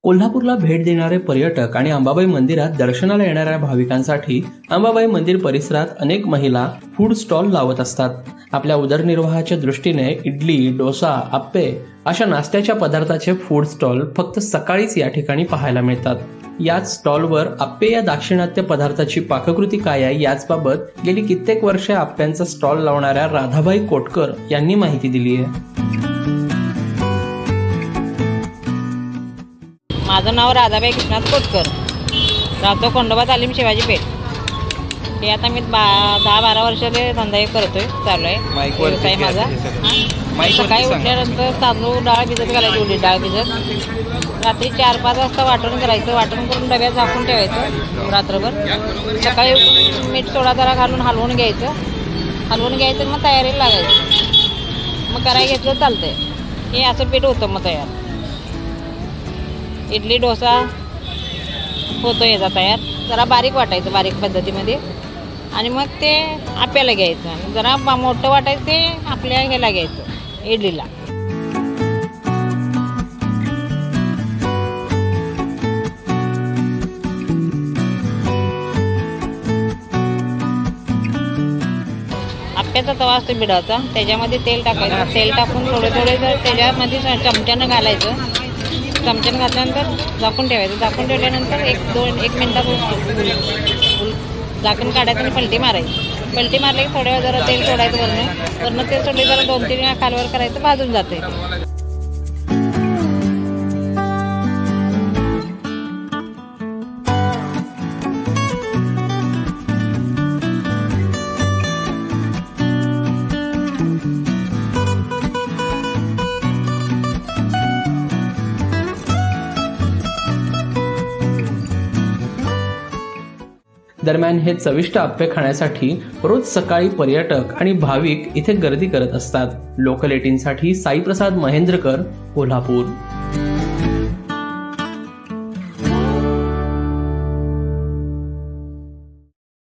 कोल्हापूरला भेट देणारे पर्यटक आणि अंबाबाई मंदिरात दर्शनाला येणाऱ्या भाविकांसाठी अंबाबाई मंदिर परिसरात अनेक महिला फूड स्टॉल लावत असतात. आपल्या उदरनिर्वाहाच्या दृष्टीने इडली, डोसा, आप्पे अशा नाश्त्याच्या पदार्थाचे फूड स्टॉल फक्त सकाळीच या ठिकाणी पाहायला मिळतात. याच स्टॉलवर आप्पे या दाक्षिणात्य पदार्थाची पाककृती काय आहे याचबाबत गेली कित्येक वर्षे आप्प्यांचा स्टॉल लावणाऱ्या राधाबाई कोटकर यांनी माहिती दिली आहे. माझं नाव राधाबाई कृष्णात कोटकर, राहतो खंडोबा तालीम शिवाजी पेठ. हे आता मी 10-12 वर्षाचे धंदा करतोय, चालू आहे व्यवसाय माझा. सकाळी उठल्यानंतर तांदूळ डाळ भिजत घालायची, उडीद डाळ भिजत रात्री 4-5 वाजता वाटण करायचं. वाटण करून डब्यात झाकून ठेवायचं रात्रभर. सकाळी उठून मीठ सोडा जरा घालून हलवून घ्यायचं मग तयारीला लागायचं. मग करायला घेतलं चालतंय. हे असं पीठ होतं मग तयार. इडली डोसा होतो याचा तयार. जरा बारीक वाटायचं, बारीक पद्धतीमध्ये, आणि मग ते आप्याला घ्यायचं. जरा मोठं वाटायचं ते आपल्या ह्याला घ्यायचं, इडलीला. आप्याचा तवा असतो बिडाचा, त्याच्यामध्ये तेल टाकायचं. तेल टाकून थोडे त्याच्यामध्ये चमच्यानं घालायचं. चमच्यानं घातल्यानंतर झाकून ठेवायचं. झाकून ठेवल्यानंतर 1 मिनिटात झाकण काढायचं आणि पलटी मारायची. पलटी मारली की थोड्या वेळ जरा तेल सोडायचं. वरनं तेल सोडले जरा 2-3 वेळा खालवर करायचं, भाजून जाते. दरम्यान हे चविष्ट आप्पे खाण्यासाठी रोज सकाळी पर्यटक आणि भाविक इथे गर्दी करत असतात. लोकल 18साठी साईप्रसाद महेंद्रकर, कोल्हापूर.